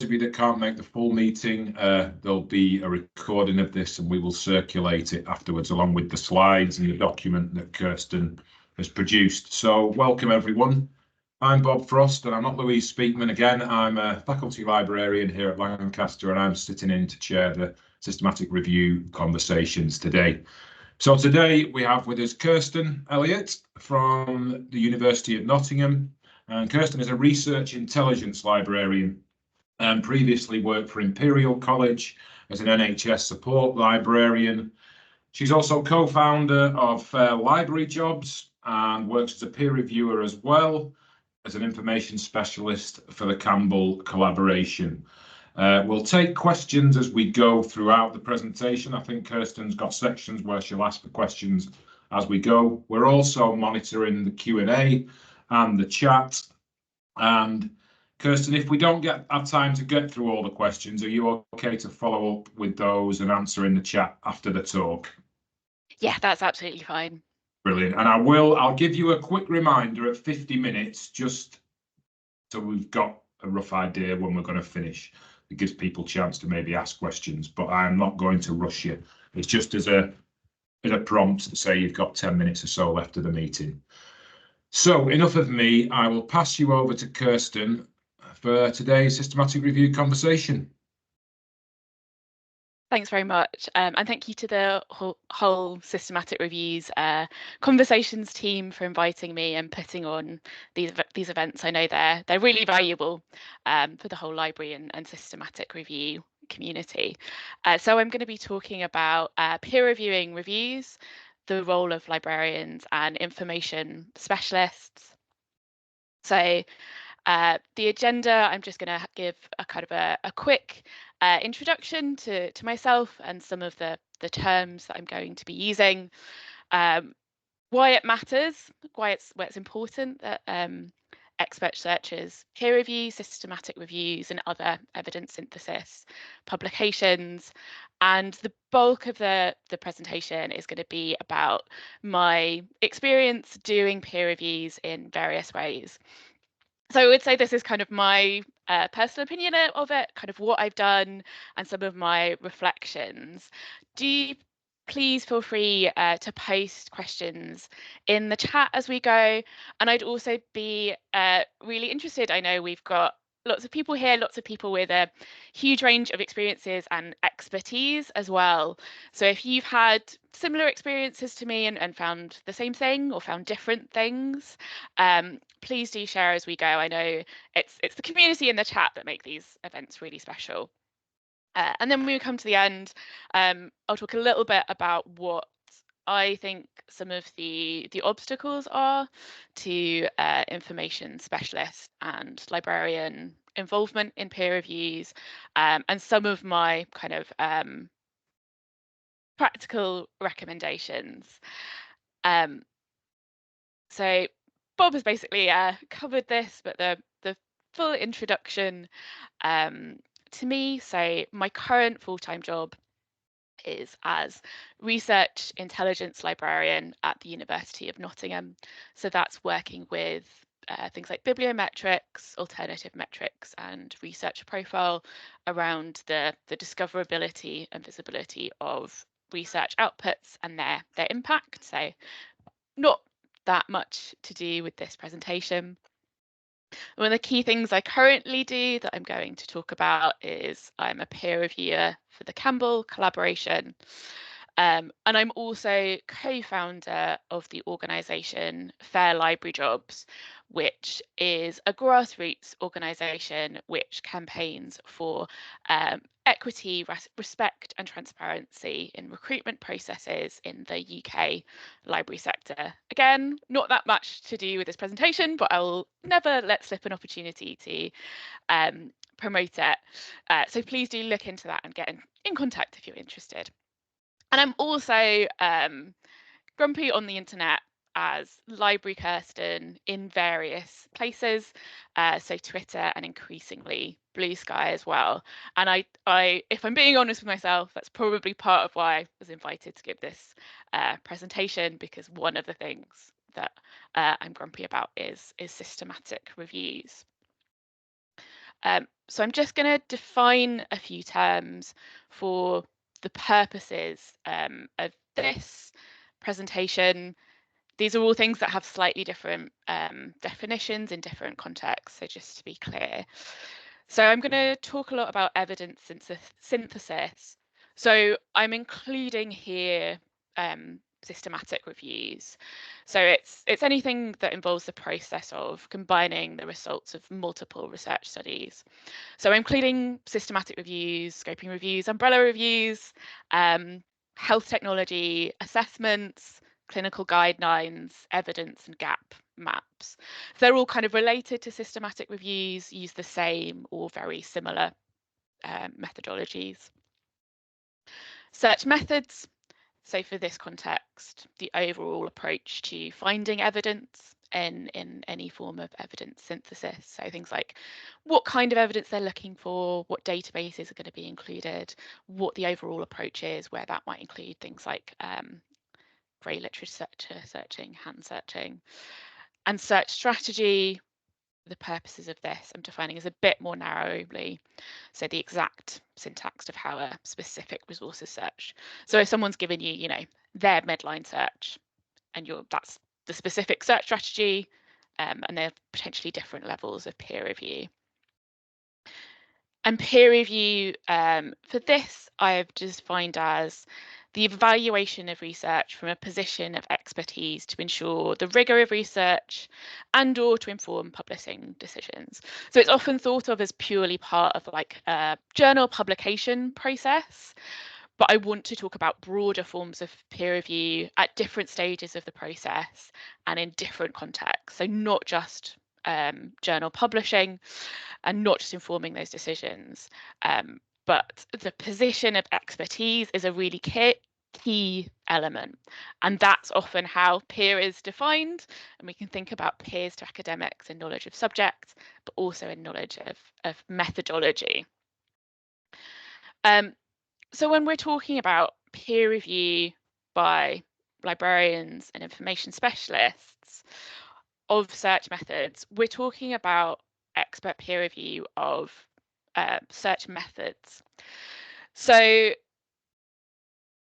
of you that can't make the full meeting, there'll be a recording of this and we will circulate it afterwards along with the slides and the document that Kirsten has produced. So welcome everyone. I'm Bob Frost and I'm not Louise Speakman again. I'm a faculty librarian here at Lancaster and I'm sitting in to chair the systematic review conversations today. So today we have with us Kirsten Elliott from the University of Nottingham. And Kirsten is a research intelligence librarian and previously worked for Imperial College as an NHS support librarian. She's also co-founder of Library Jobs and works as a peer reviewer as well as an information specialist for the Campbell collaboration. We'll take questions as we go throughout the presentation. I think Kirsten's got sections where she'll ask the questions as we go. We're also monitoring the Q&A and the chat. And Kirsten, if we don't have time to get through all the questions, are you okay to follow up with those and answer in the chat after the talk? Yeah, that's absolutely fine. Brilliant. And I'll give you a quick reminder at 50 minutes, just so we've got a rough idea when we're going to finish. It gives people a chance to maybe ask questions, but I'm not going to rush you. It's just as a prompt to say you've got 10 minutes or so left of the meeting. So enough of me. I will pass you over to Kirsten for today's systematic review conversation. Thanks very much. And thank you to the whole systematic reviews conversations team for inviting me and putting on these events. I know they're really valuable for the whole library and systematic review community. So I'm going to be talking about peer reviewing reviews, the role of librarians and information specialists. So the agenda, I'm just going to give a kind of a quick introduction to myself and some of the terms that I'm going to be using, why it matters, why it's important that expert searches peer review, systematic reviews and other evidence synthesis publications. And the bulk of the presentation is going to be about my experience doing peer reviews in various ways. So I would say this is kind of my personal opinion of it, kind of what I've done and some of my reflections. Please feel free to post questions in the chat as we go. And I'd also be really interested. I know we've got lots of people here, lots of people with a huge range of experiences and expertise as well. So if you've had similar experiences to me and found the same thing or found different things, please do share as we go. I know it's the community in the chat that make these events really special. And then when we come to the end, I'll talk a little bit about what I think some of the obstacles are to information specialist and librarian involvement in peer reviews, and some of my kind of practical recommendations. So Bob has basically covered this, but the full introduction to me. So my current full-time job is as research intelligence librarian at the University of Nottingham. So that's working with things like bibliometrics, alternative metrics, and research profile around the discoverability and visibility of research outputs and their impact. So not that much to do with this presentation. One of the key things I currently do that I'm going to talk about is I'm a peer reviewer for the Campbell collaboration. And I'm also co-founder of the organisation Fair Library Jobs, which is a grassroots organisation which campaigns for equity, respect and transparency in recruitment processes in the UK library sector. Again, not that much to do with this presentation, but I will never let slip an opportunity to promote it. So please do look into that and get in contact if you're interested. And I'm also grumpy on the internet as Library Kirsten in various places, so Twitter and increasingly Blue Sky as well. And I, if I'm being honest with myself, that's probably part of why I was invited to give this presentation, because one of the things that I'm grumpy about is systematic reviews. So I'm just going to define a few terms for the purposes of this presentation. These are all things that have slightly different definitions in different contexts, so just to be clear. So I'm going to talk a lot about evidence synthesis. So I'm including here systematic reviews. So it's anything that involves the process of combining the results of multiple research studies. So including systematic reviews, scoping reviews, umbrella reviews, health technology assessments, clinical guidelines, evidence and gap maps. They're all kind of related to systematic reviews, use the same or very similar methodologies. Search methods. So for this context, the overall approach to finding evidence in any form of evidence synthesis. So things like what kind of evidence they're looking for, what databases are going to be included, what the overall approach is, where that might include things like grey literature searching, hand searching, and search strategy. The purposes of this I'm defining as a bit more narrowly, so the exact syntax of how a specific resource is searched. So if someone's given you, you know, their Medline search, and that's the specific search strategy, and there are potentially different levels of peer review. And peer review for this I've defined as the evaluation of research from a position of expertise to ensure the rigor of research and or to inform publishing decisions. So it's often thought of as purely part of like a journal publication process, but I want to talk about broader forms of peer review at different stages of the process and in different contexts. So not just journal publishing and not just informing those decisions, but the position of expertise is a really key element, and that's often how peer is defined. And we can think about peers to academics in knowledge of subjects, but also in knowledge of methodology. So when we're talking about peer review by librarians and information specialists of search methods, we're talking about expert peer review of search methods. So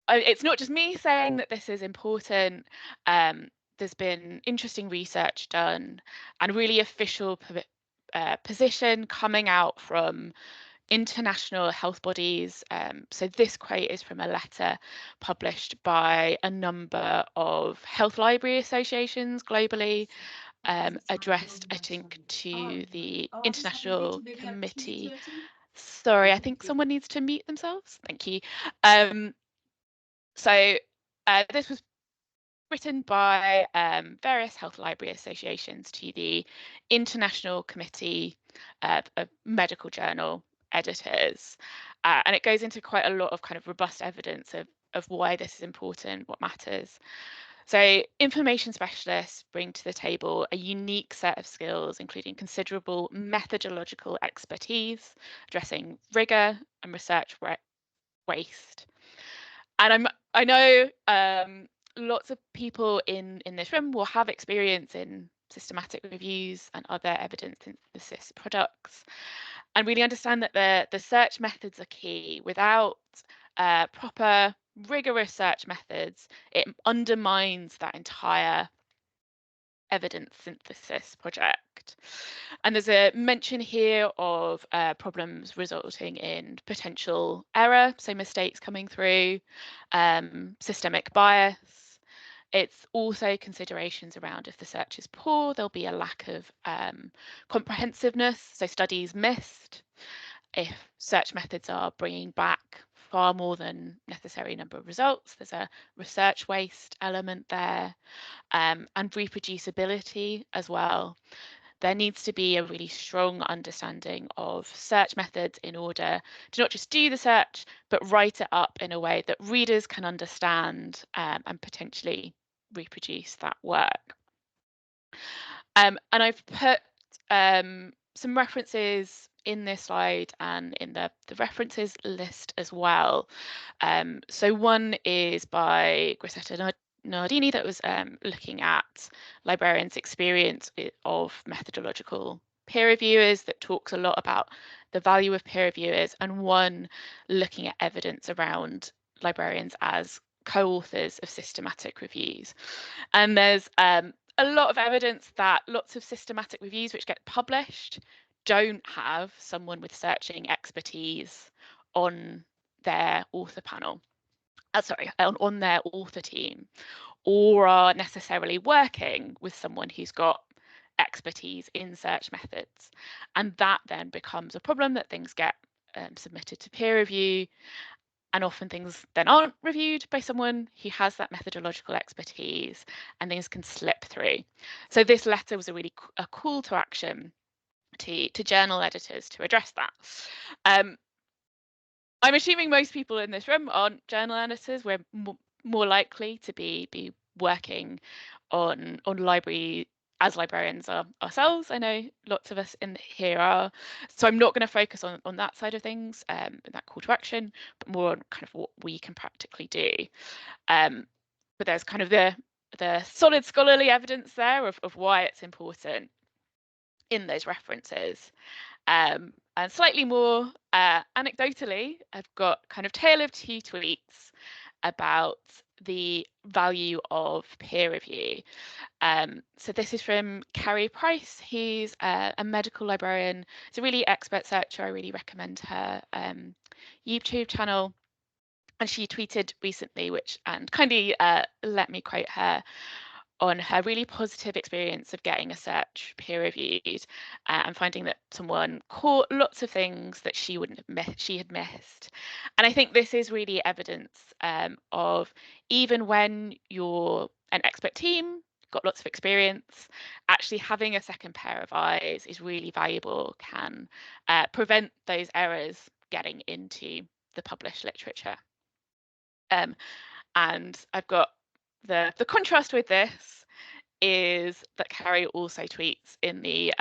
it's not just me saying that this is important. There's been interesting research done and really official position coming out from international health bodies. So this quote is from a letter published by a number of health library associations globally, addressed, I think, to the International Committee. Sorry, I think someone needs to mute themselves. Thank you. So this was written by various health library associations to the International Committee of Medical Journal Editors. And it goes into quite a lot of kind of robust evidence of why this is important, what matters. So information specialists bring to the table a unique set of skills, including considerable methodological expertise, addressing rigor and research waste. And I know lots of people in this room will have experience in systematic reviews and other evidence synthesis products, and really understand that the search methods are key. Without proper rigorous search methods, it undermines that entire evidence synthesis project. And there's a mention here of problems resulting in potential error, so mistakes coming through, systemic bias. It's also considerations around if the search is poor, there'll be a lack of comprehensiveness, so studies missed. If search methods are bringing back far more than necessary number of results, there's a research waste element there, and reproducibility as well. There needs to be a really strong understanding of search methods in order to not just do the search, but write it up in a way that readers can understand and potentially reproduce that work. And I've put some references in this slide and in the references list as well. So one is by Grisetta Nardini that was looking at librarians' experience of methodological peer reviewers that talks a lot about the value of peer reviewers, and one looking at evidence around librarians as co-authors of systematic reviews. And there's a lot of evidence that lots of systematic reviews which get published don't have someone with searching expertise on their author panel, on their author team, or are necessarily working with someone who's got expertise in search methods. And that then becomes a problem, that things get submitted to peer review, and often things then aren't reviewed by someone who has that methodological expertise, and things can slip through. So this letter was a call to action to journal editors to address that. I'm assuming most people in this room aren't journal editors. We're more likely to be working on library as librarians ourselves. I know lots of us in here are. So I'm not going to focus on that side of things, that call to action, but more on kind of what we can practically do. But there's kind of the solid scholarly evidence there of why it's important in those references. And slightly more anecdotally, I've got kind of tale of two tweets about the value of peer review. So this is from Carrie Price, who's a medical librarian. It's a really expert searcher. I really recommend her YouTube channel. And she tweeted recently, and kindly let me quote her, on her really positive experience of getting a search peer reviewed and finding that someone caught lots of things that she had missed. And I think this is really evidence of, even when you're an expert team, got lots of experience, actually having a second pair of eyes is really valuable, can prevent those errors getting into the published literature. And I've got the contrast with this is that Carrie also tweets in the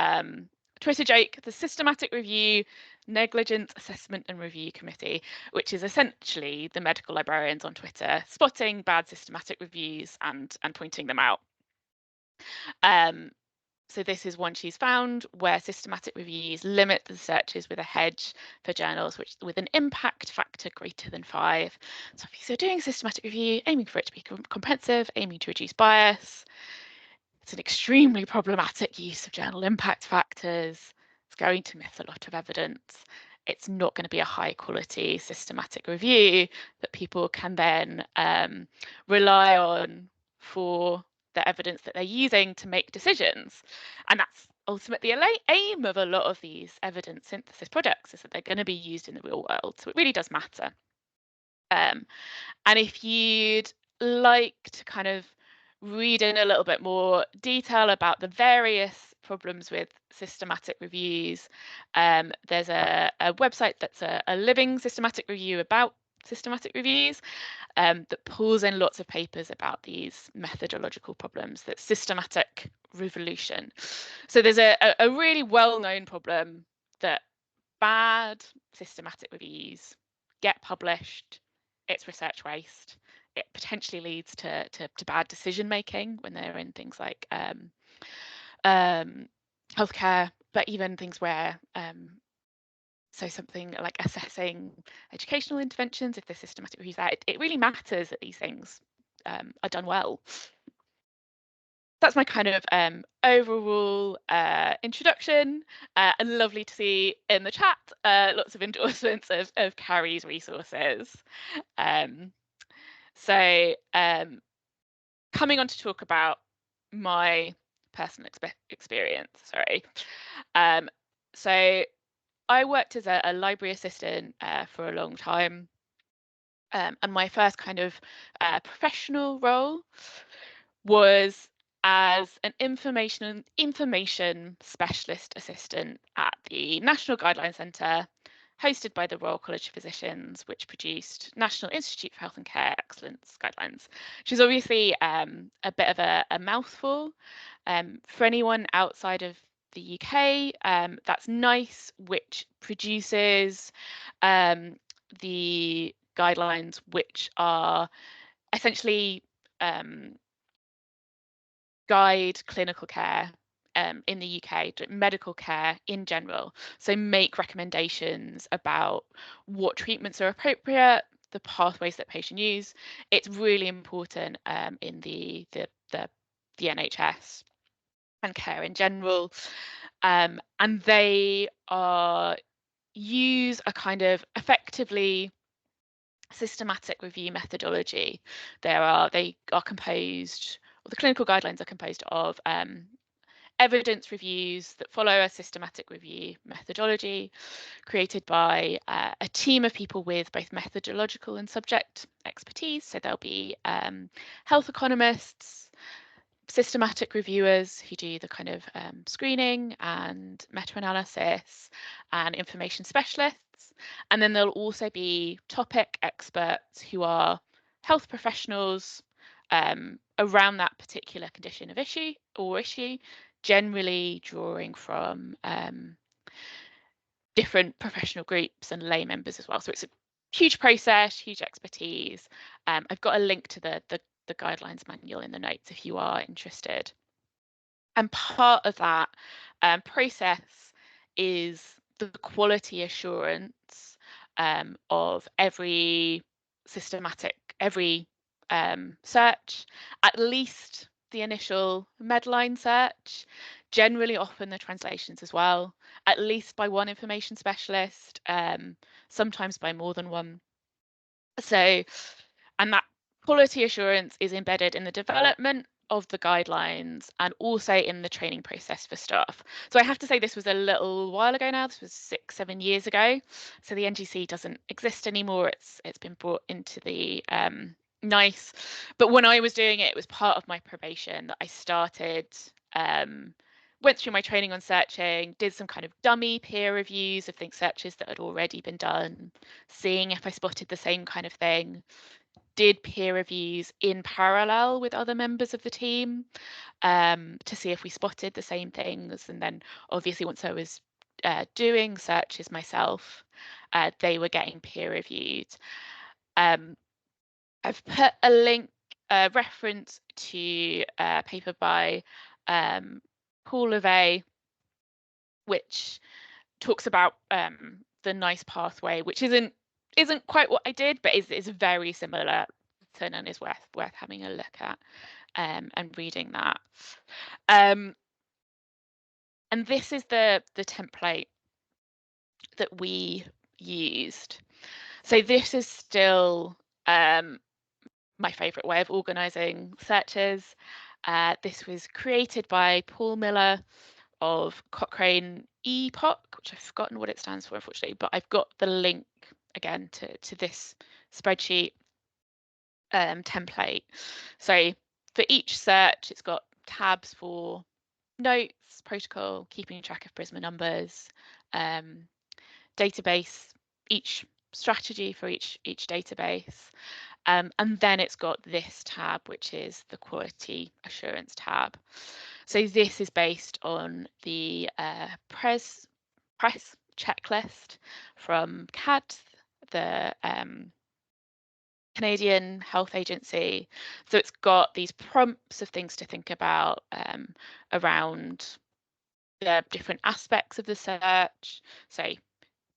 Twitter joke, the Systematic Review Negligence Assessment and Review Committee, which is essentially the medical librarians on Twitter spotting bad systematic reviews and pointing them out. So this is one she's found, where systematic reviews limit the searches with a hedge for journals with an impact factor greater than 5. So if you're doing systematic review, aiming for it to be comprehensive, aiming to reduce bias, it's an extremely problematic use of journal impact factors. It's going to miss a lot of evidence. It's not going to be a high quality systematic review that people can then rely on for the evidence that they're using to make decisions. And that's ultimately a aim of a lot of these evidence synthesis projects, is that they're going to be used in the real world. So it really does matter. And if you'd like to kind of read in a little bit more detail about the various problems with systematic reviews, there's a website that's a living systematic review about systematic reviews that pulls in lots of papers about these methodological problems, that systematic revolution. So there's a really well-known problem that bad systematic reviews get published. It's research waste. It potentially leads to bad decision making when they're in things like healthcare, but even things where so something like assessing educational interventions, if there's systematic reviews there, it really matters that these things are done well. That's my kind of overall introduction, and lovely to see in the chat lots of endorsements of Carrie's resources. So coming on to talk about my personal experience, so I worked as a library assistant for a long time, and my first kind of professional role was as an information specialist assistant at the National Guideline Centre, hosted by the Royal College of Physicians, which produced National Institute for Health and Care Excellence guidelines, which is obviously a bit of a mouthful. For anyone outside of the UK, that's NICE, which produces the guidelines, which are essentially guide clinical care in the UK, medical care in general. So make recommendations about what treatments are appropriate, the pathways that patients use. It's really important in the NHS and care in general. And they use a kind of effectively systematic review methodology. They are composed, or the clinical guidelines are composed of evidence reviews that follow a systematic review methodology created by a team of people with both methodological and subject expertise. So there'll be health economists, systematic reviewers who do the kind of screening and meta-analysis, and information specialists. And then there'll also be topic experts who are health professionals around that particular condition of issue, generally drawing from different professional groups and lay members as well. So it's a huge process, huge expertise. I've got a link to the guidelines manual in the notes if you are interested. And part of that process is the quality assurance of every search, at least the initial Medline search, generally often the translations as well, at least by one information specialist, sometimes by more than one. So, and that quality assurance is embedded in the development of the guidelines and also in the training process for staff. So I have to say this was a little while ago now. This was 6-7 years ago. So the NGC doesn't exist anymore. It's been brought into the NICE. But when I was doing it, it was part of my probation that I started, went through my training on searching, did some kind of dummy peer reviews of searches that had already been done, seeing if I spotted the same kind of thing, did peer reviews in parallel with other members of the team to see if we spotted the same things. And then obviously once I was doing searches myself, they were getting peer reviewed. I've put a link, reference to a paper by Paul Levay, which talks about the NICE pathway, which isn't quite what I did, but is very similar and is worth having a look at and reading that. And this is the template that we used. So this is still my favourite way of organising searches. This was created by Paul Miller of Cochrane EPOC, which I've forgotten what it stands for, unfortunately, but I've got the link again to this spreadsheet template. So for each search, it's got tabs for notes, protocol, keeping track of Prisma numbers, database, each strategy for each database. And then it's got this tab, which is the quality assurance tab. So this is based on the press checklist from CADS, the Canadian Health Agency. So it's got these prompts of things to think about around the different aspects of the search. So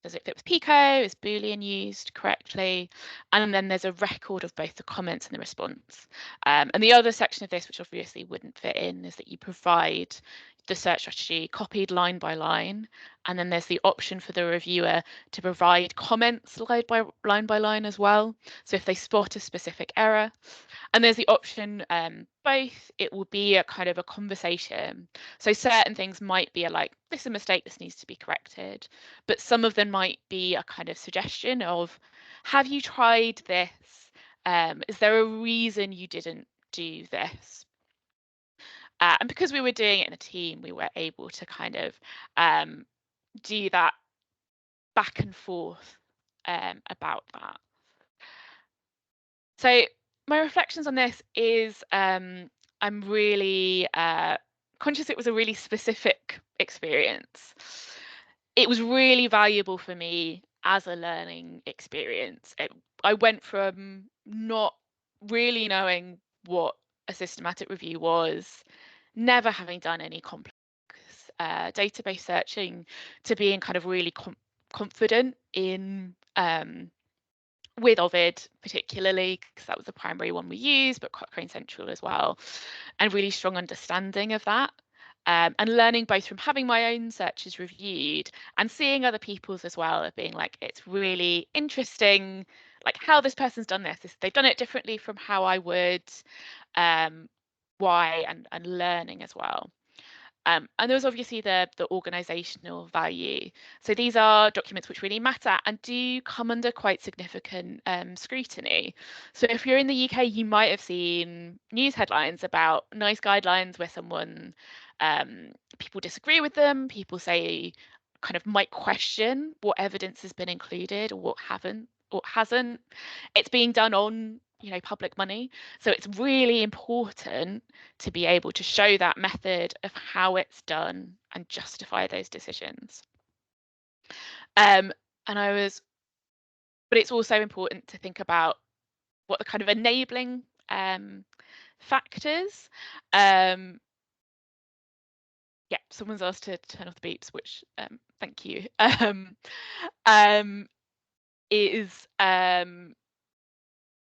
does it fit with Pico? Is Boolean used correctly? And then there's a record of both the comments and the response. And the other section of this, which obviously wouldn't fit in, is that you provide the search strategy copied line by line. And then there's the option for the reviewer to provide comments line by line as well. So if they spot a specific error. And there's the option both, it will be a kind of a conversation. So certain things might be like, this is a mistake, this needs to be corrected. But some of them might be a kind of suggestion of, have you tried this? Is there a reason you didn't do this? And because we were doing it in a team, we were able to kind of do that back and forth about that. So my reflections on this is I'm really conscious it was a really specific experience. It was really valuable for me as a learning experience. I went from not really knowing what a systematic review was, never having done any complex database searching to being kind of really confident in with Ovid particularly, because that was the primary one we used, but Cochrane Central as well, and really strong understanding of that. And learning both from having my own searches reviewed and seeing other people's as well, of being like, it's really interesting, like how this person's done this. They've done it differently from how I would, why, and learning as well. And there's obviously the organisational value. So these are documents which really matter and do come under quite significant scrutiny. So if you're in the UK, you might have seen news headlines about NICE guidelines where someone, people disagree with them, people say, kind of might question what evidence has been included or what hasn't. It's being done on, you know, public money. So it's really important to be able to show that method of how it's done and justify those decisions. But it's also important to think about what the kind of enabling factors. Yeah, someone's asked to turn off the beeps, which thank you. Is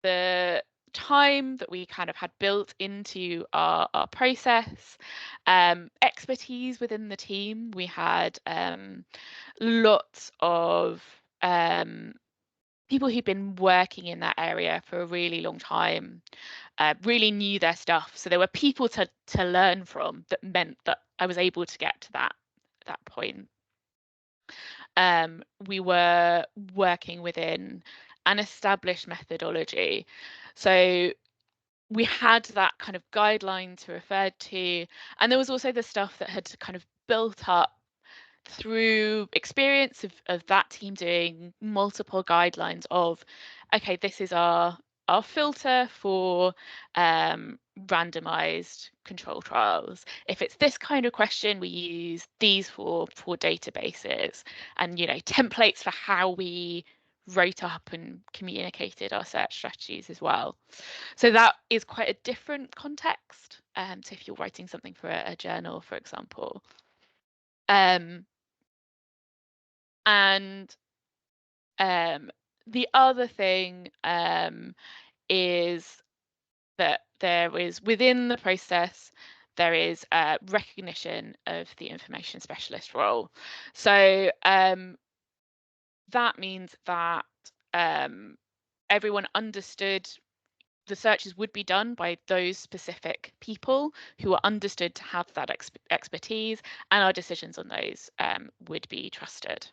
the time that we kind of had built into our process, expertise within the team. We had lots of people who'd been working in that area for a really long time, really knew their stuff. So there were people to learn from that meant that I was able to get to that point. We were working within an established methodology. So we had that kind of guideline to refer to, and there was also the stuff that had kind of built up through experience of that team doing multiple guidelines of, okay, this is our filter for randomized control trials. If it's this kind of question, we use these for databases, and, you know, templates for how we wrote up and communicated our search strategies as well. So that is quite a different context. So if you're writing something for a journal, for example. And the other thing is that there is, within the process, there is recognition of the information specialist role. So that means that everyone understood the searches would be done by those specific people who are understood to have that expertise, and our decisions on those would be trusted.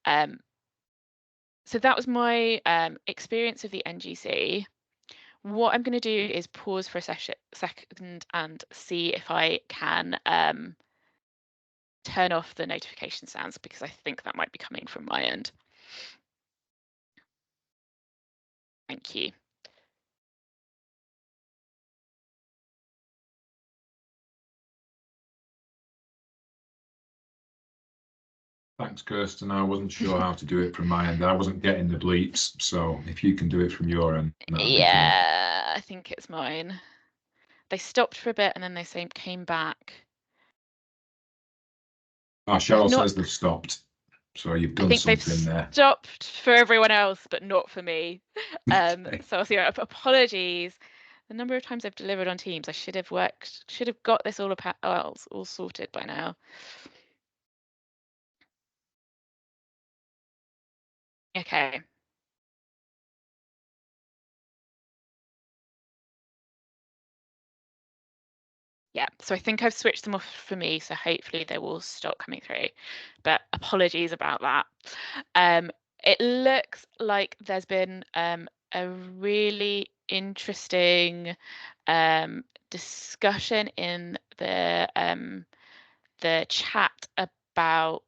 So that was my experience of the NGC. What I'm going to do is pause for a second and see if I can turn off the notification sounds, because I think that might be coming from my end. Thank you. Thanks, Kirsten. I wasn't sure how to do it from my end. I wasn't getting the bleeps, so if you can do it from your end. Yeah, I think it's mine. They stopped for a bit and then they came back. Cheryl says they've stopped, so you've done something there. Stopped for everyone else, but not for me. So I'll see. Apologies. The number of times I've delivered on Teams, I should have got this all sorted by now. Okay. Yeah, so I think I've switched them off for me, so hopefully they will stop coming through, but apologies about that. It looks like there's been a really interesting discussion in the chat about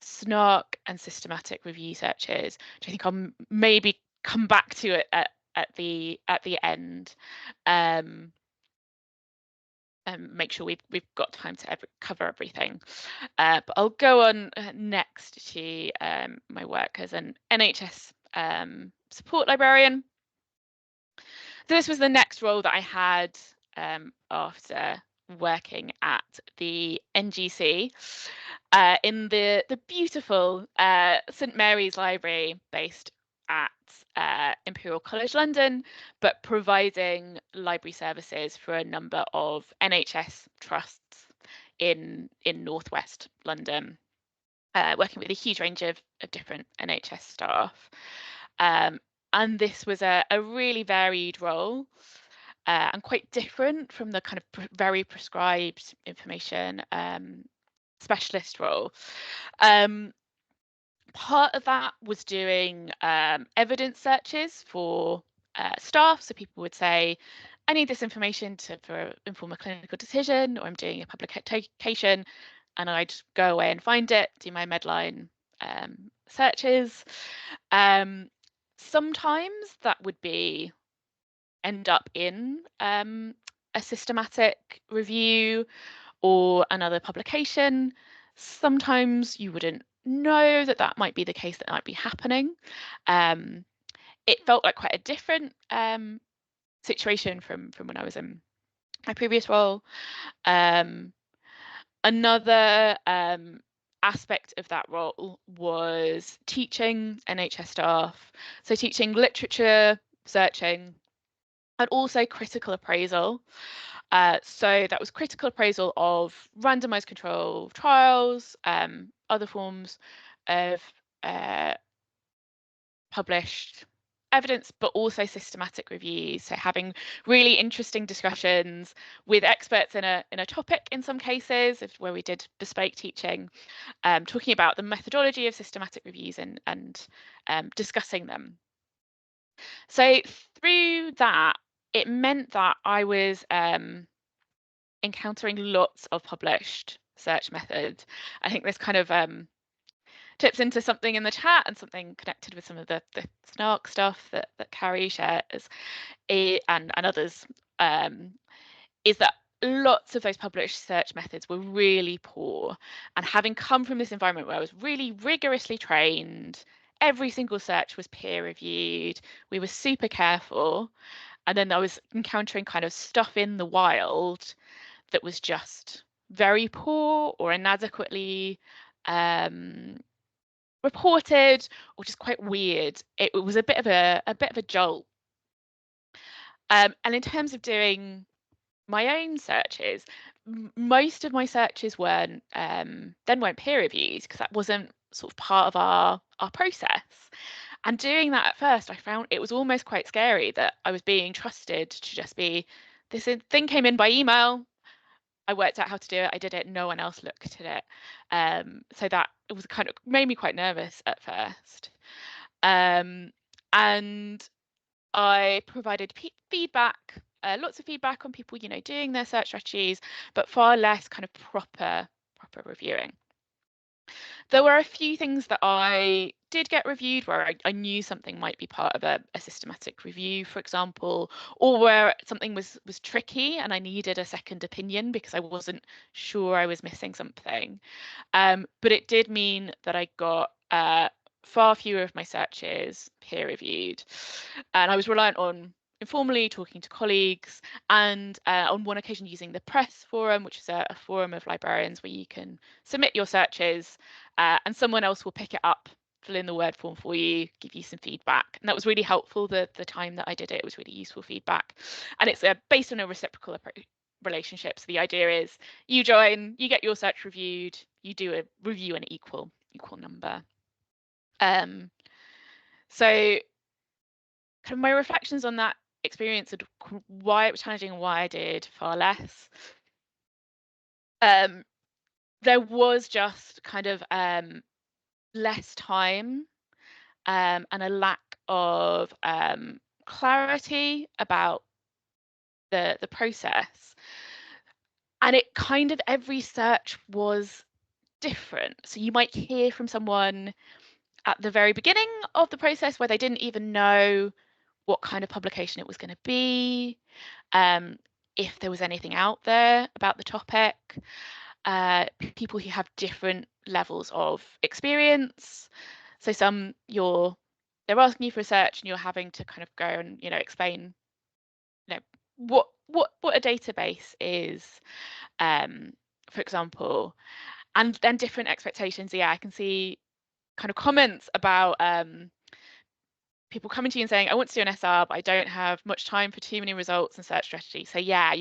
SNARK and systematic review searches, which I think I'll maybe come back to it at the end. And make sure we've got time to cover everything. But I'll go on next to my work as an NHS support librarian. So this was the next role that I had after working at the NGC in the beautiful St Mary's Library based at Imperial College London, but providing library services for a number of NHS trusts in Northwest London, working with a huge range of different NHS staff. And this was a really varied role and quite different from the kind of very prescribed information specialist role. Part of that was doing evidence searches for staff. So people would say, I need this information to inform a clinical decision, or I'm doing a publication, and I'd go away and find it, do my Medline searches. Sometimes that would end up in a systematic review or another publication. Sometimes you wouldn't know that might be the case, that might be happening. It felt like quite a different situation from when I was in my previous role. Another aspect of that role was teaching NHS staff, so teaching literature, searching, and also critical appraisal. So that was critical appraisal of randomized control trials, other forms of published evidence, but also systematic reviews. So having really interesting discussions with experts in a topic in some cases, where we did bespoke teaching, talking about the methodology of systematic reviews and discussing them. So through that, it meant that I was encountering lots of published search methods. I think this kind of tips into something in the chat and something connected with some of the snark stuff that Carrie shares and others, is that lots of those published search methods were really poor. And having come from this environment where I was really rigorously trained, every single search was peer reviewed, we were super careful, and then I was encountering kind of stuff in the wild that was just very poor or inadequately reported, or just quite weird. It was a bit of a jolt. And in terms of doing my own searches, most of my searches weren't peer reviewed, because that wasn't sort of part of our process. And doing that at first, I found it was almost quite scary that I was being trusted to just be, this thing came in by email, I worked out how to do it, I did it, no one else looked at it. So that it was kind of made me quite nervous at first. And I provided feedback, lots of feedback on people, doing their search strategies, but far less kind of proper reviewing. There were a few things that I did get reviewed where I knew something might be part of a systematic review, for example, or where something was tricky and I needed a second opinion because I wasn't sure I was missing something. But it did mean that I got far fewer of my searches peer reviewed, and I was reliant on informally talking to colleagues, and on one occasion using the press forum, which is a forum of librarians where you can submit your searches and someone else will pick it up, fill in the word form for you, give you some feedback. And that was really helpful. The time that I did it was really useful feedback, and it's based on a reciprocal relationship. So the idea is you join, you get your search reviewed, you do a review an equal number. So kind of my reflections on that experience and why it was challenging and why I did far less. There was just kind of less time and a lack of clarity about the process. And it kind of, every search was different. So you might hear from someone at the very beginning of the process where they didn't even know what kind of publication it was going to be, if there was anything out there about the topic, people who have different levels of experience. So some they're asking you for research and you're having to kind of go and explain what what a database is, for example, and then different expectations. Yeah, I can see kind of comments about people coming to you and saying, I want to do an SR, but I don't have much time for too many results and search strategy. So yeah,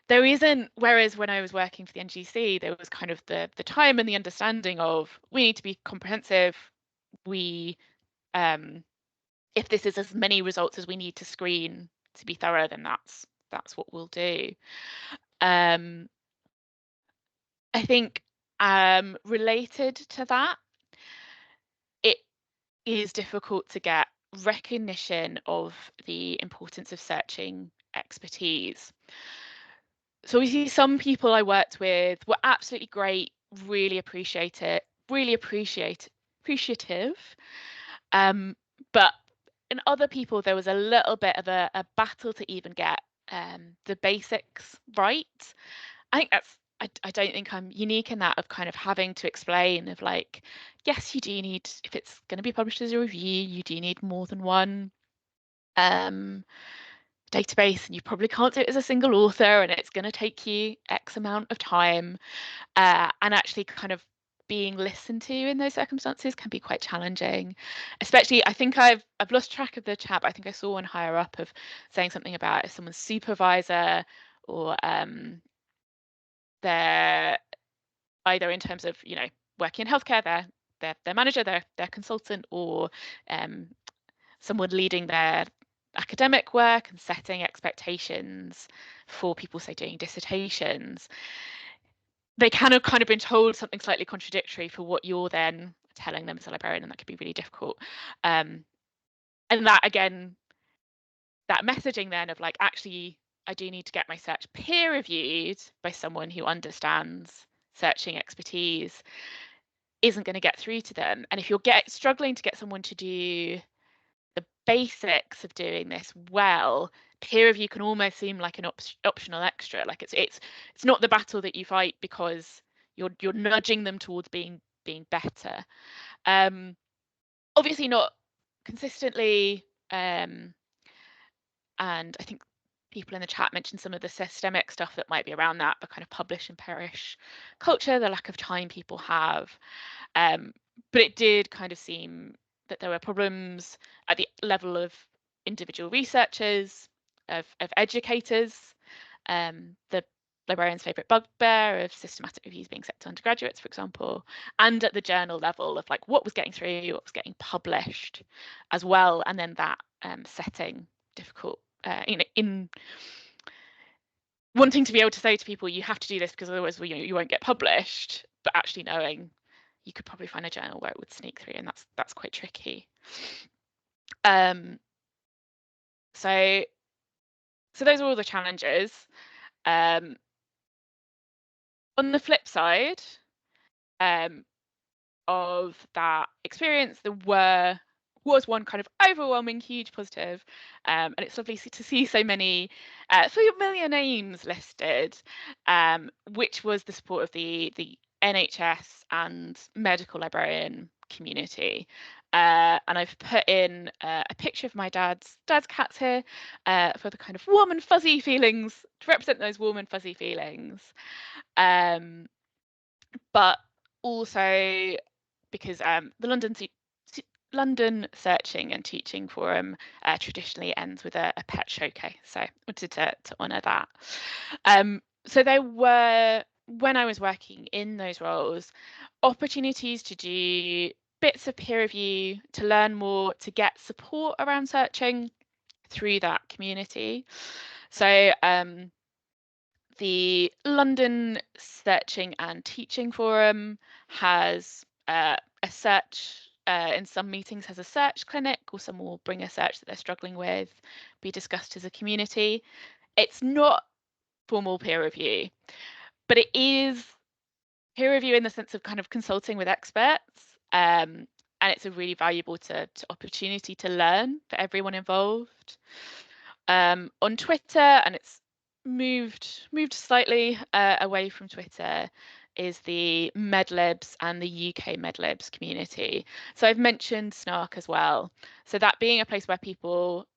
there isn't, whereas when I was working for the NGC, there was kind of the time and the understanding of, we need to be comprehensive. We, if this is as many results as we need to screen to be thorough, then that's what we'll do. I think related to that, it is difficult to get recognition of the importance of searching expertise. So we see some people I worked with were absolutely great, really appreciative, but in other people there was a little bit of a battle to even get the basics right. I think that's, I don't think I'm unique in that, of kind of having to explain of like, yes, you do need, if it's going to be published as a review, you do need more than one database, and you probably can't do it as a single author, and it's going to take you X amount of time, and actually kind of being listened to in those circumstances can be quite challenging. Especially, I think I've lost track of the chat, but I think I saw one higher up of saying something about if someone's supervisor or they're either in terms of, you know, working in healthcare, their manager, their consultant, or someone leading their academic work and setting expectations for people, say, doing dissertations. They can have kind of been told something slightly contradictory for what you're then telling them as a librarian, and that could be really difficult. And that, again, that messaging then of like, actually, I do need to get my search peer reviewed by someone who understands searching expertise, isn't going to get through to them. And if you're struggling to get someone to do the basics of doing this well, peer review can almost seem like an optional extra. Like it's not the battle that you fight because you're nudging them towards being better. Obviously not consistently. And I think people in the chat mentioned some of the systemic stuff that might be around that, but kind of publish and perish culture, the lack of time people have. But it did kind of seem that there were problems at the level of individual researchers, of educators, the librarian's favourite bugbear of systematic reviews being set to undergraduates, for example, and at the journal level of like what was getting through, what was getting published as well, and then that setting difficult, in wanting to be able to say to people, you have to do this because otherwise you won't get published, but actually knowing you could probably find a journal where it would sneak through, and that's quite tricky. So those are all the challenges. On the flip side of that experience, there was one kind of overwhelming huge positive, and it's lovely to see so many familiar names listed, which was the support of the NHS and medical librarian community. And I've put in a picture of my dad's cats here for the kind of warm and fuzzy feelings, to represent those warm and fuzzy feelings. But also because the London Searching and Teaching Forum traditionally ends with a pet showcase, so I wanted to honour that. So there were, when I was working in those roles, opportunities to do bits of peer review, to learn more, to get support around searching through that community. So the London Searching and Teaching Forum has a search, in some meetings has a search clinic, or someone will bring a search that they're struggling with, be discussed as a community. It's not formal peer review, but it is peer review in the sense of kind of consulting with experts, and it's a really valuable opportunity to learn for everyone involved. On Twitter, and it's moved slightly away from Twitter, is the medlibs and the UK medlibs community. So I've mentioned SNARC as well. So that being a place where people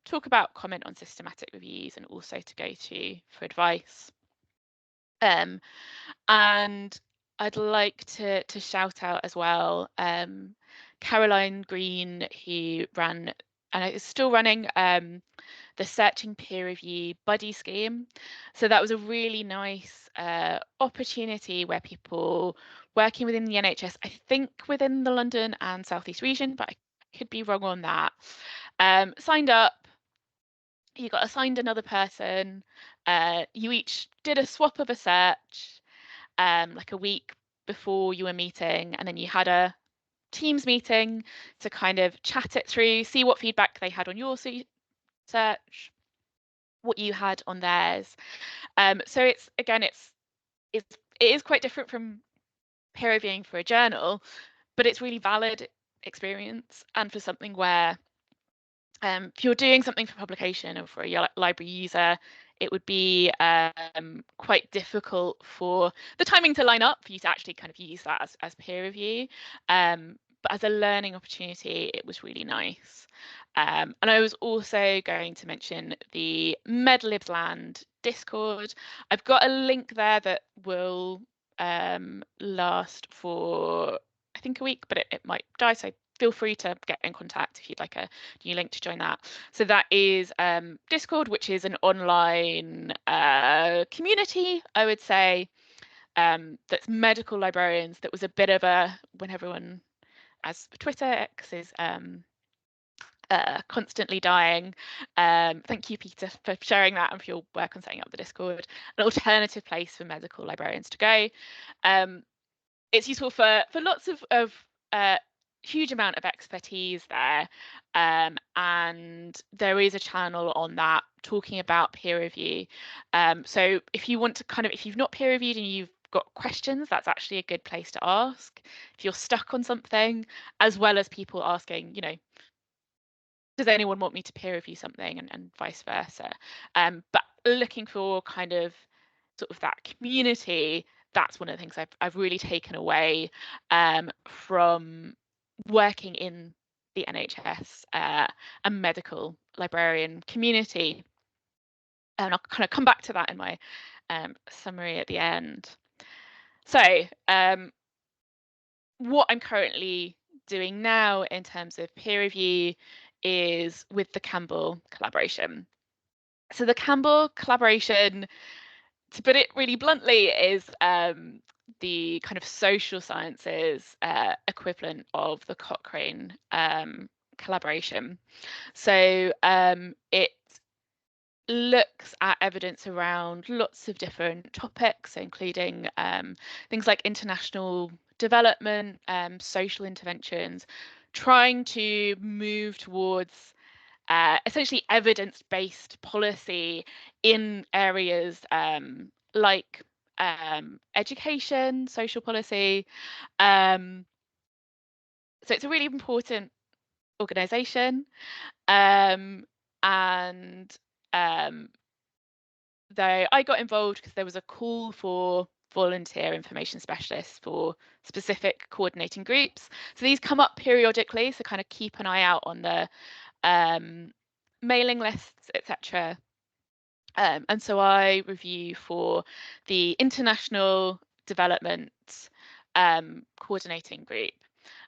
talk about, comment on systematic reviews, and also to go to for advice. And I'd like to shout out as well Caroline Green, who ran and is still running the Searching Peer Review Buddy Scheme. So that was a really nice opportunity where people working within the NHS, I think within the London and South East region, but I could be wrong on that, signed up. You got assigned another person. You each did a swap of a search, like a week before you were meeting, and then you had a Teams meeting to kind of chat it through, see what feedback they had on your search, what you had on theirs. So it is quite different from peer reviewing for a journal, but it's really valid experience, and for something where if you're doing something for publication or for a library user, it would be quite difficult for the timing to line up for you to actually kind of use that as peer review. But as a learning opportunity, it was really nice. And I was also going to mention the MedLibsLand Discord. I've got a link there that will last for, I think, a week, but it might die. So feel free to get in contact if you'd like a new link to join that. So that is Discord, which is an online community, I would say, that's medical librarians. That was a bit of a, when everyone, as Twitter, X is constantly dying. Thank you, Peter, for sharing that and for your work on setting up the Discord. An alternative place for medical librarians to go. It's useful for lots of huge amount of expertise there, and there is a channel on that talking about peer review. So if you want to if you've not peer reviewed and you've got questions, that's actually a good place to ask. If you're stuck on something, as well as people asking, does anyone want me to peer review something, and vice versa. But looking for kind of sort of that community, that's one of the things I've really taken away from working in the NHS and medical librarian community. And I'll kind of come back to that in my summary at the end. So what I'm currently doing now in terms of peer review is with the Campbell collaboration. So the Campbell collaboration, to put it really bluntly, is the kind of social sciences equivalent of the Cochrane collaboration. So it looks at evidence around lots of different topics, including things like international development, social interventions, trying to move towards essentially evidence-based policy in areas like education, social policy. So it's a really important organisation, and though I got involved because there was a call for volunteer information specialists for specific coordinating groups. So these come up periodically, so kind of keep an eye out on the mailing lists, etc. And so I review for the International Development Coordinating Group.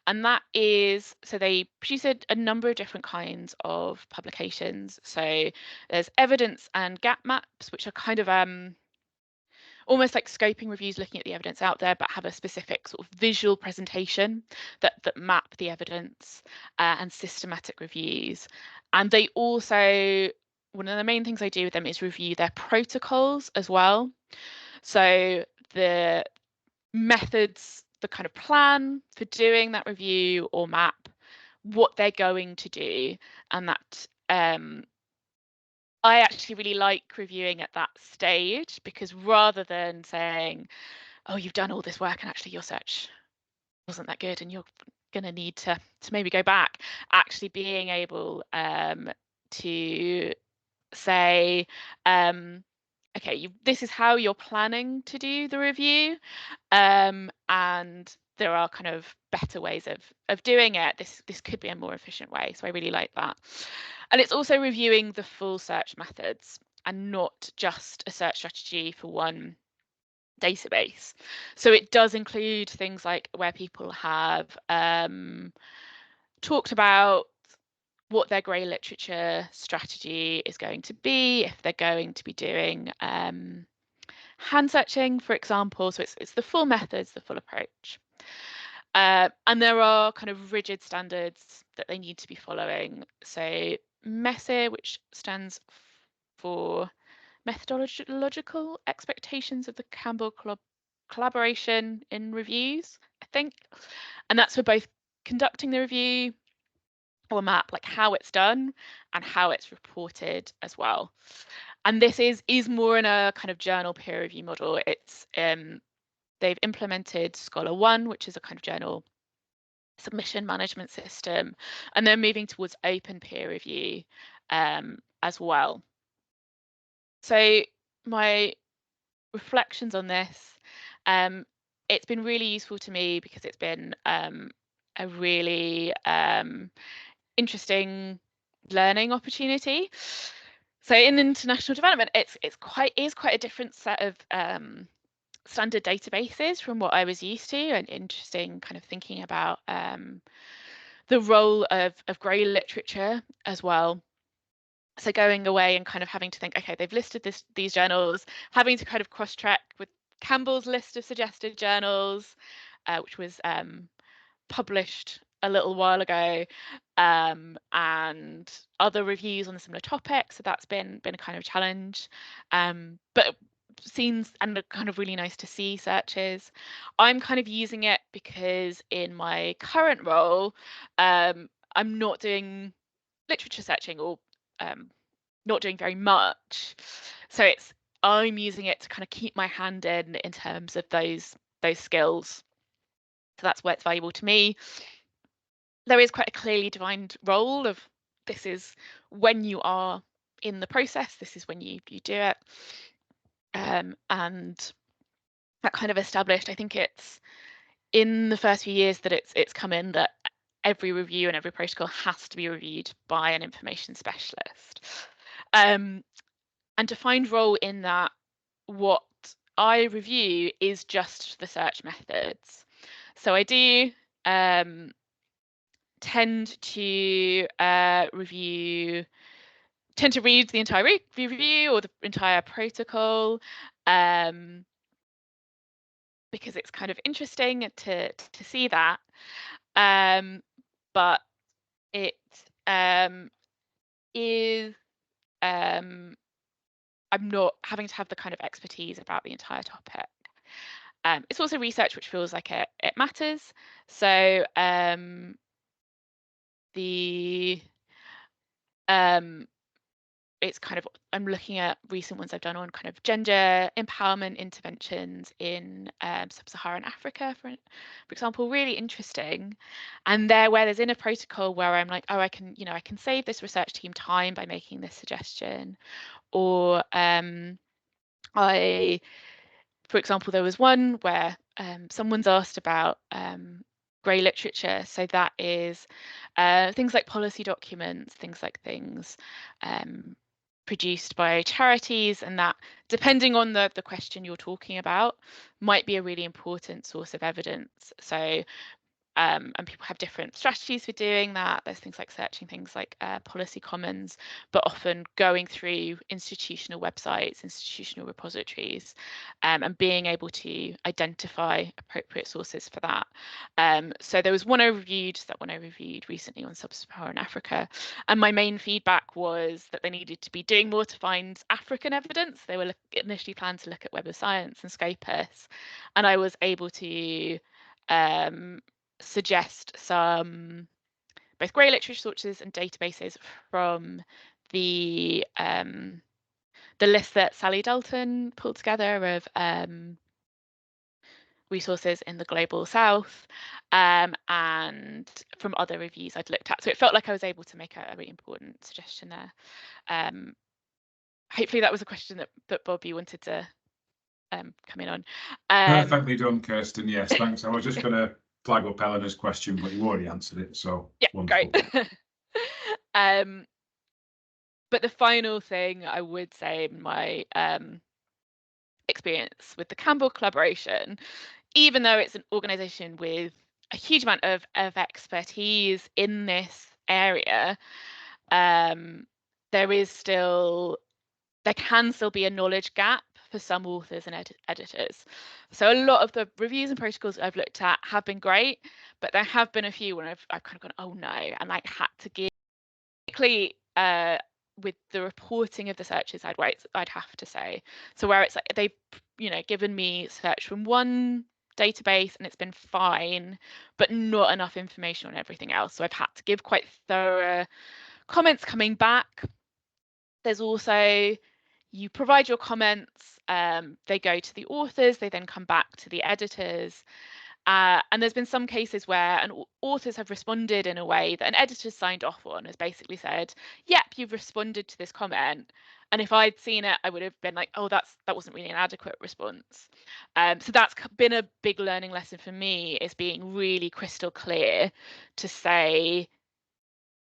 And that is, so they produce a number of different kinds of publications. So there's evidence and gap maps, which are kind of almost like scoping reviews, looking at the evidence out there, but have a specific sort of visual presentation that map the evidence, and systematic reviews. And they also, one of the main things I do with them is review their protocols as well. So the methods, the kind of plan for doing that review or map, what they're going to do, and that I actually really like reviewing at that stage, because rather than saying, oh, you've done all this work and actually your search wasn't that good and you're going to need to maybe go back, actually being able to say, okay, this is how you're planning to do the review, and there are kind of better ways of doing it. This could be a more efficient way. So I really like that. And it's also reviewing the full search methods and not just a search strategy for one database. So it does include things like where people have talked about what their grey literature strategy is going to be, if they're going to be doing hand searching, for example. So it's the full methods, the full approach. And there are kind of rigid standards that they need to be following. So MESE, which stands for methodological expectations of the Campbell collaboration in reviews, I think. And that's for both conducting the review or map, like how it's done and how it's reported as well. And this is more in a kind of journal peer review model. It's they've implemented Scholar One, which is a kind of journal submission management system, and they're moving towards open peer review as well. So my reflections on this, it's been really useful to me because it's been a really interesting learning opportunity. So in international development, it's quite a different set of standard databases from what I was used to, and interesting kind of thinking about the role of grey literature as well. So going away and kind of having to think, okay, they've listed these journals, having to kind of cross-check with Campbell's list of suggested journals, which was published a little while ago, and other reviews on a similar topic. So that's been a kind of challenge, but scenes and kind of really nice to see searches. I'm kind of using it because in my current role, I'm not doing literature searching or not doing very much. So I'm using it to kind of keep my hand in terms of those skills. So that's where it's valuable to me. There is quite a clearly defined role of this is when you are in the process, this is when you do it. And that kind of established, I think it's in the first few years that it's come in that every review and every protocol has to be reviewed by an information specialist. And defined role in that, what I review is just the search methods. So I do tend to read the entire review or the entire protocol, because it's kind of interesting to see that, but it is I'm not having to have the kind of expertise about the entire topic. It's also research which feels like it matters. So it's kind of, I'm looking at recent ones I've done on kind of gender empowerment interventions in sub-Saharan Africa, for example, really interesting. And where there's in a protocol where I'm like, oh, I can save this research team time by making this suggestion. Or for example, there was one where someone's asked about grey literature. So that is things like policy documents, things produced by charities, and that, depending on the question you're talking about, might be a really important source of evidence. So and people have different strategies for doing that. There's things like searching things like policy commons, but often going through institutional websites, institutional repositories, and being able to identify appropriate sources for that. So there was one I reviewed recently on sub-Saharan Africa, and my main feedback was that they needed to be doing more to find African evidence. They were initially planned to look at Web of Science and Scopus, and I was able to suggest some both grey literature sources and databases from the list that Sally Dalton pulled together of resources in the Global South, and from other reviews I'd looked at. So it felt like I was able to make a really important suggestion there. Hopefully that was a question that Bob, you wanted to come in on. Perfectly done, Kirsten. Yes, thanks. I was just going to flag up Eleanor's question, but you already answered it, so yeah, wonderful. Great. But the final thing I would say in my experience with the Campbell collaboration, even though it's an organisation with a huge amount of expertise in this area, there can still be a knowledge gap for some authors and editors. So a lot of the reviews and protocols I've looked at have been great, but there have been a few when I've kind of gone, oh no, and like had to give, particularly with the reporting of the searches I'd have to say. So where it's like they've, you know, given me search from one database and it's been fine, but not enough information on everything else. So I've had to give quite thorough comments coming back. There's also, you provide your comments, they go to the authors, they then come back to the editors. And there's been some cases where authors have responded in a way that an editor's signed off on, has basically said, yep, you've responded to this comment. And if I'd seen it, I would have been like, oh, that wasn't really an adequate response. So that's been a big learning lesson for me, is being really crystal clear to say,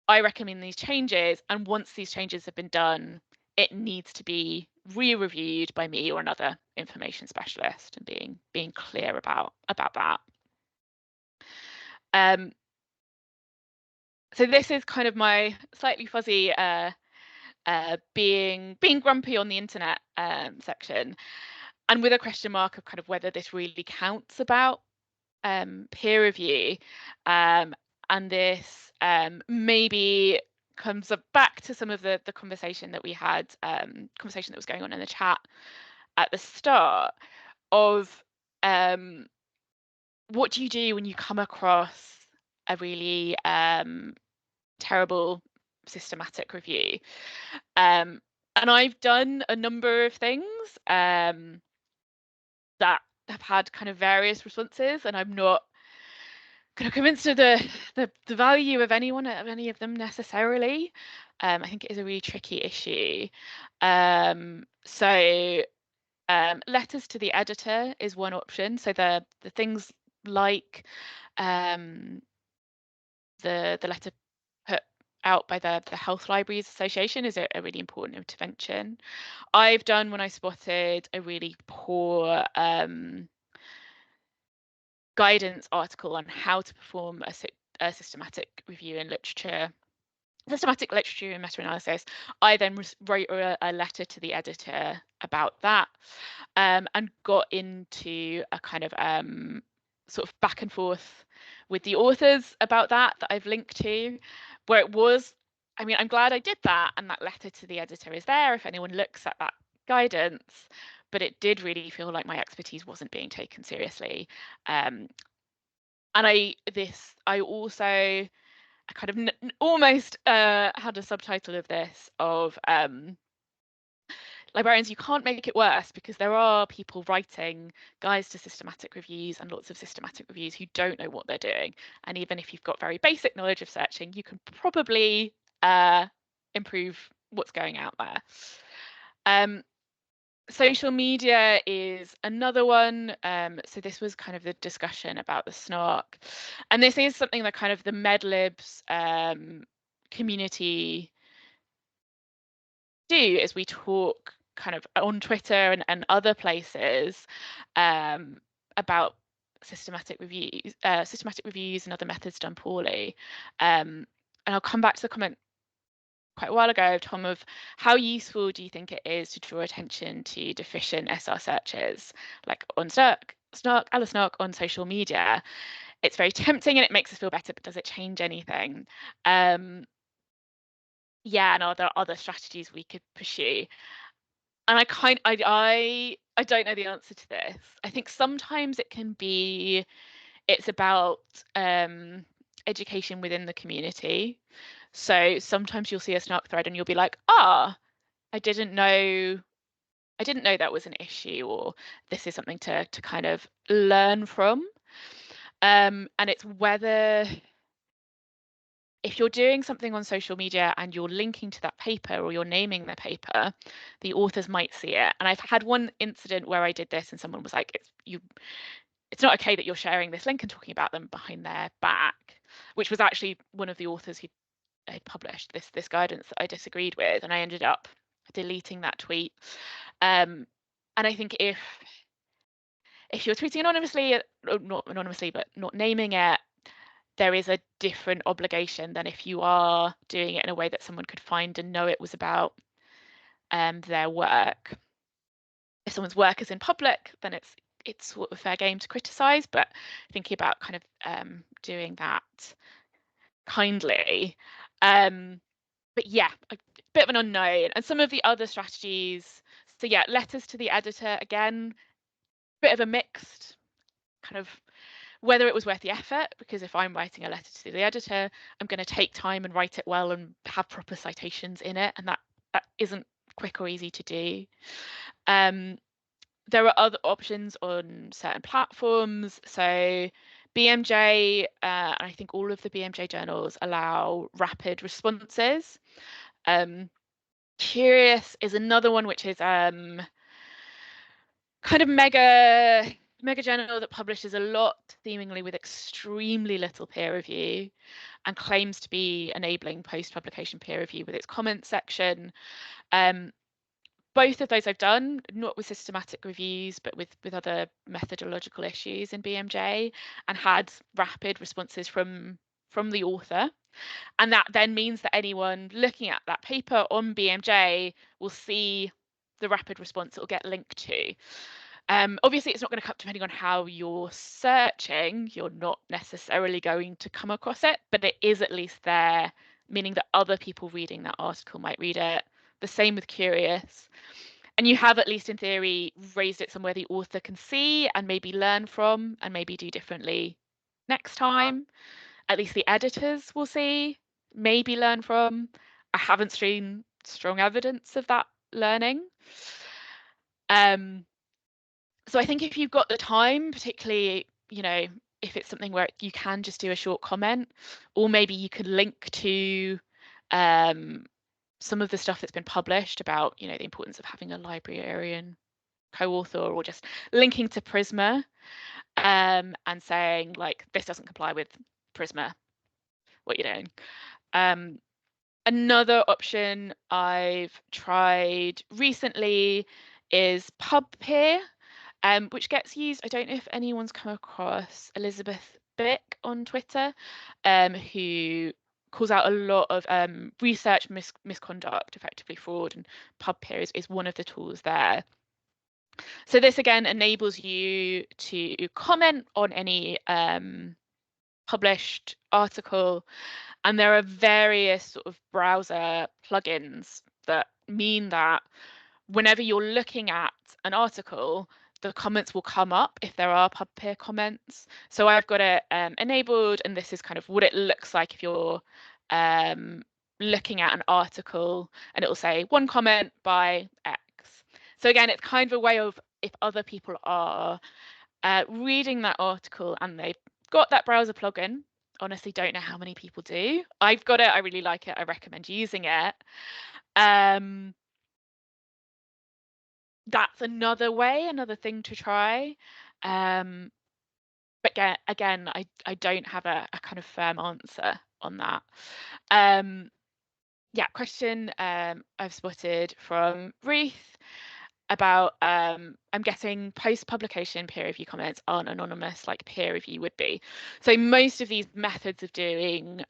I recommend these changes, and once these changes have been done, it needs to be re-reviewed by me or another information specialist, and being clear about that. So this is kind of my slightly fuzzy being grumpy on the internet section, and with a question mark of kind of whether this really counts about peer review, and this maybe comes back to some of the conversation that we had, conversation that was going on in the chat at the start of what do you do when you come across a really terrible systematic review? And I've done a number of things that have had kind of various responses, and I'm not kind of convinced of the value of any of them necessarily. I think it is a really tricky issue. So letters to the editor is one option. So the things like the letter put out by the Health Libraries Association is a really important intervention. I've done when I spotted a really poor guidance article on how to perform a systematic review in literature, systematic literature and meta-analysis. I then wrote a letter to the editor about that, and got into a kind of sort of back and forth with the authors about that I've linked to, where it was, I mean, I'm glad I did that, and that letter to the editor is there if anyone looks at that guidance, but it did really feel like my expertise wasn't being taken seriously. And I also kind of almost had a subtitle of this of librarians, you can't make it worse, because there are people writing guides to systematic reviews and lots of systematic reviews who don't know what they're doing. And even if you've got very basic knowledge of searching, you can probably improve what's going out there. Social media is another one. So this was kind of the discussion about the snark. And this is something that kind of the MedLibs community do, is we talk kind of on Twitter and other places about systematic reviews and other methods done poorly. And I'll come back to the comment quite a while ago, Tom, of how useful do you think it is to draw attention to deficient SR searches, like on Snark on social media? It's very tempting and it makes us feel better, but does it change anything? Yeah, and are there other strategies we could pursue? And I don't know the answer to this. I think sometimes it's about education within the community. So sometimes you'll see a Snark thread and you'll be like, I didn't know that was an issue, or this is something to kind of learn from. And it's whether, if you're doing something on social media and you're linking to that paper or you're naming the paper, the authors might see it. And I've had one incident where I did this and someone was like, it's not okay that you're sharing this link and talking about them behind their back, which was actually one of the authors who had published this guidance that I disagreed with, and I ended up deleting that tweet. And I think if you're tweeting anonymously, not anonymously, but not naming it, there is a different obligation than if you are doing it in a way that someone could find and know it was about their work. If someone's work is in public, then it's sort of fair game to criticize, but thinking about kind of doing that kindly. But yeah, a bit of an unknown. And some of the other strategies, so yeah, letters to the editor, again, bit of a mixed kind of whether it was worth the effort, because if I'm writing a letter to the editor, I'm going to take time and write it well and have proper citations in it, and that isn't quick or easy to do. There are other options on certain platforms. So BMJ, and I think all of the BMJ journals allow rapid responses. Curious is another one, which is kind of mega journal that publishes a lot, seemingly with extremely little peer review, and claims to be enabling post-publication peer review with its comments section. Both of those I've done, not with systematic reviews, but with other methodological issues in BMJ, and had rapid responses from the author. And that then means that anyone looking at that paper on BMJ will see the rapid response it will get linked to. Obviously, it's not going to come depending on how you're searching. You're not necessarily going to come across it, but it is at least there, meaning that other people reading that article might read it. The same with Curious. And you have, at least in theory, raised it somewhere the author can see and maybe learn from and maybe do differently next time. At least the editors will see, maybe learn from. I haven't seen strong evidence of that learning. So I think if you've got the time, particularly, you know, if it's something where you can just do a short comment, or maybe you could link to some of the stuff that's been published about, you know, the importance of having a librarian co-author, or just linking to Prisma and saying, like, this doesn't comply with Prisma, what you're doing. Another option I've tried recently is PubPeer, which gets used. I don't know if anyone's come across Elizabeth Bick on Twitter, who calls out a lot of research misconduct, effectively fraud, and PubPeer is one of the tools there. So this again enables you to comment on any published article, and there are various sort of browser plugins that mean that whenever you're looking at an article, the comments will come up if there are PubPeer comments. So I've got it enabled, and this is kind of what it looks like if you're looking at an article, and it will say one comment by X. So again, it's kind of a way of, if other people are reading that article and they've got that browser plugin, honestly don't know how many people do. I've got it, I really like it, I recommend using it. That's another way, another thing to try. But again, I don't have a kind of firm answer on that. Yeah, question I've spotted from Ruth about I'm getting post-publication peer review comments aren't anonymous like peer review would be. So most of these methods of doing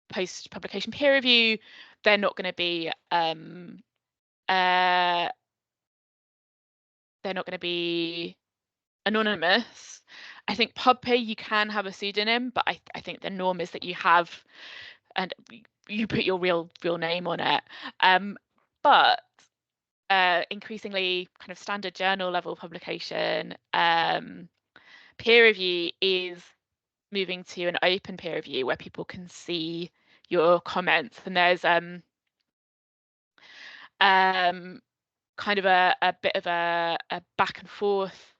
post-publication peer review, they're not going to be anonymous. I think PubPeer you can have a pseudonym, but I think the norm is that you have, and you put your real name on it. But increasingly kind of standard journal level publication, peer review is moving to an open peer review where people can see your comments, and there's kind of a bit of a back and forth.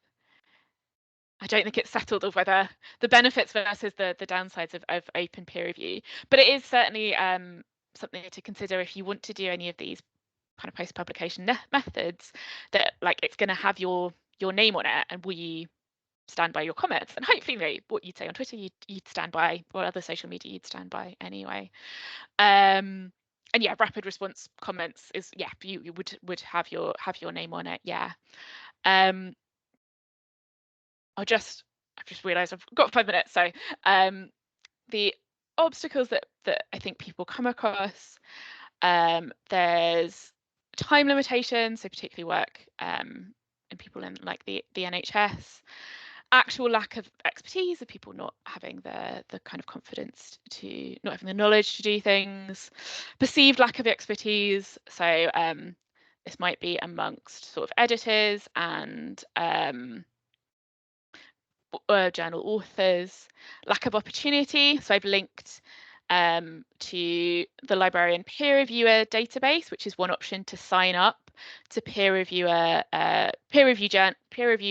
I don't think it's settled of whether the benefits versus the downsides of open peer review, but it is certainly something to consider if you want to do any of these kind of post-publication methods, that like it's going to have your your name on it, and will you stand by your comments? And hopefully what you'd say on Twitter you'd stand by, or other social media you'd stand by anyway. And yeah, rapid response comments is, yeah, you would have your name on it. Yeah. I've just realized I've got 5 minutes. So the obstacles that I think people come across, there's time limitations, so particularly work and people in like the NHS, actual lack of expertise of people not having the kind of confidence to, not having the knowledge to do things, perceived lack of expertise. So this might be amongst sort of editors and journal authors, lack of opportunity. So I've linked to the Librarian peer reviewer database, which is one option to sign up to peer review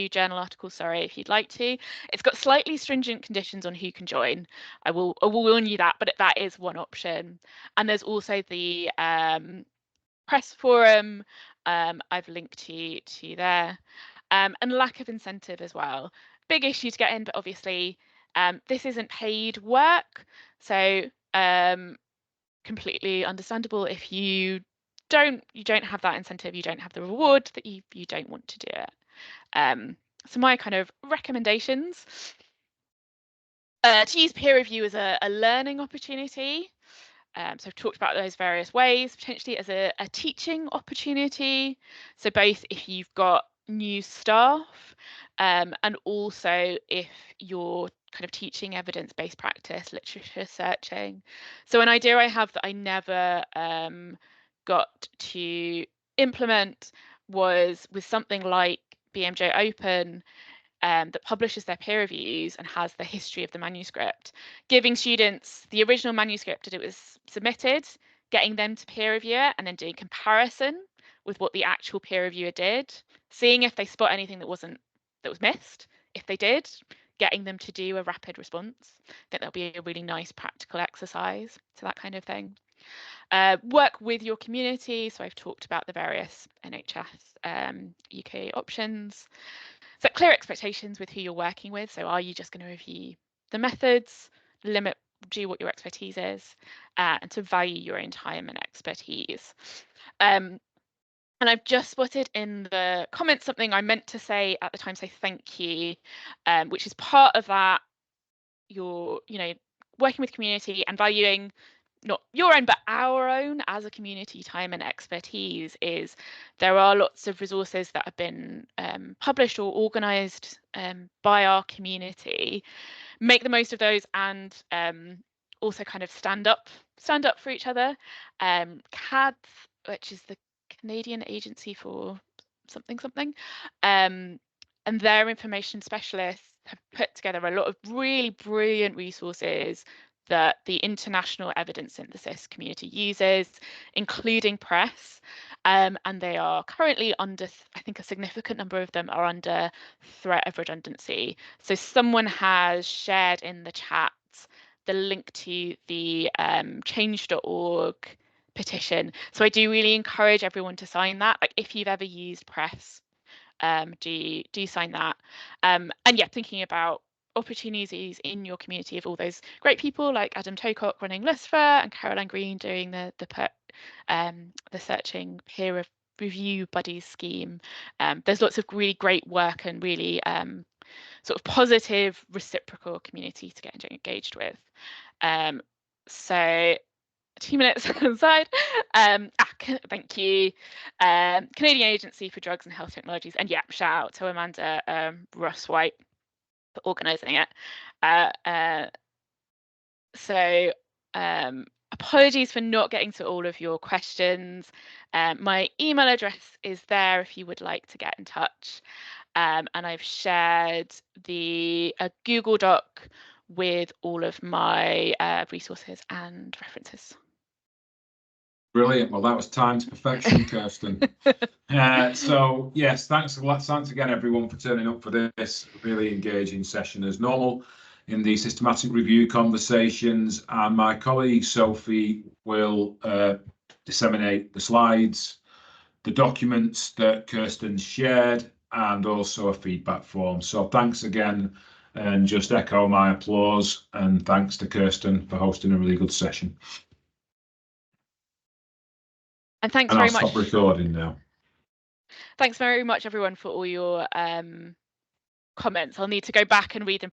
journal articles, sorry, if you'd like to. It's got slightly stringent conditions on who can join. I will warn you that, but that is one option. And there's also the press forum I've linked to there, and lack of incentive as well. Big issue to get in, but obviously this isn't paid work, so completely understandable if you don't have that incentive, you don't have the reward, that you don't want to do it. So my kind of recommendations, to use peer review as a learning opportunity. So I've talked about those various ways, potentially as a teaching opportunity. So both if you've got new staff and also if you're kind of teaching evidence-based practice, literature searching. So an idea I have that I never got to implement was with something like BMJ Open, that publishes their peer reviews and has the history of the manuscript, giving students the original manuscript that it was submitted, getting them to peer review it, and then doing comparison with what the actual peer reviewer did, seeing if they spot anything that was missed. If they did, getting them to do a rapid response. I think that'll be a really nice practical exercise to that kind of thing. Work with your community. So I've talked about the various NHS UK options. Set clear expectations with who you're working with. So are you just going to review the methods, do what your expertise is, and to value your own time and expertise. And I've just spotted in the comments something I meant to say at the time, say thank you, which is part of that. You're, working with community and valuing not your own, but our own as a community time and expertise. Is there are lots of resources that have been published or organised by our community. Make the most of those, and also kind of stand up for each other. CADS, which is the Canadian Agency for something, and their information specialists have put together a lot of really brilliant resources that the international evidence synthesis community uses, including press, and they are currently under, I think a significant number of them are under threat of redundancy. So someone has shared in the chat the link to the change.org petition. So I do really encourage everyone to sign that. Like if you've ever used press, do sign that. And yeah, thinking about opportunities in your community of all those great people like Adam Tocock running Lucifer and Caroline Green doing the searching peer review buddies scheme. There's lots of really great work and really sort of positive reciprocal community to get engaged with. So 2 minutes aside, thank you, Canadian Agency for Drugs and Health Technologies, and yeah, shout out to Amanda Ross White for organising it. So apologies for not getting to all of your questions. My email address is there if you would like to get in touch, and I've shared a Google Doc with all of my resources and references. Brilliant. Well, that was timed perfection, Kirsten. So yes, thanks again, everyone, for turning up for this really engaging session as normal in the systematic review conversations. And my colleague Sophie will disseminate the slides, the documents that Kirsten shared, and also a feedback form. So thanks again, and just echo my applause, and thanks to Kirsten for hosting a really good session. And thanks And very I'll much. stop recording now. Thanks very much, everyone, for all your comments. I'll need to go back and read them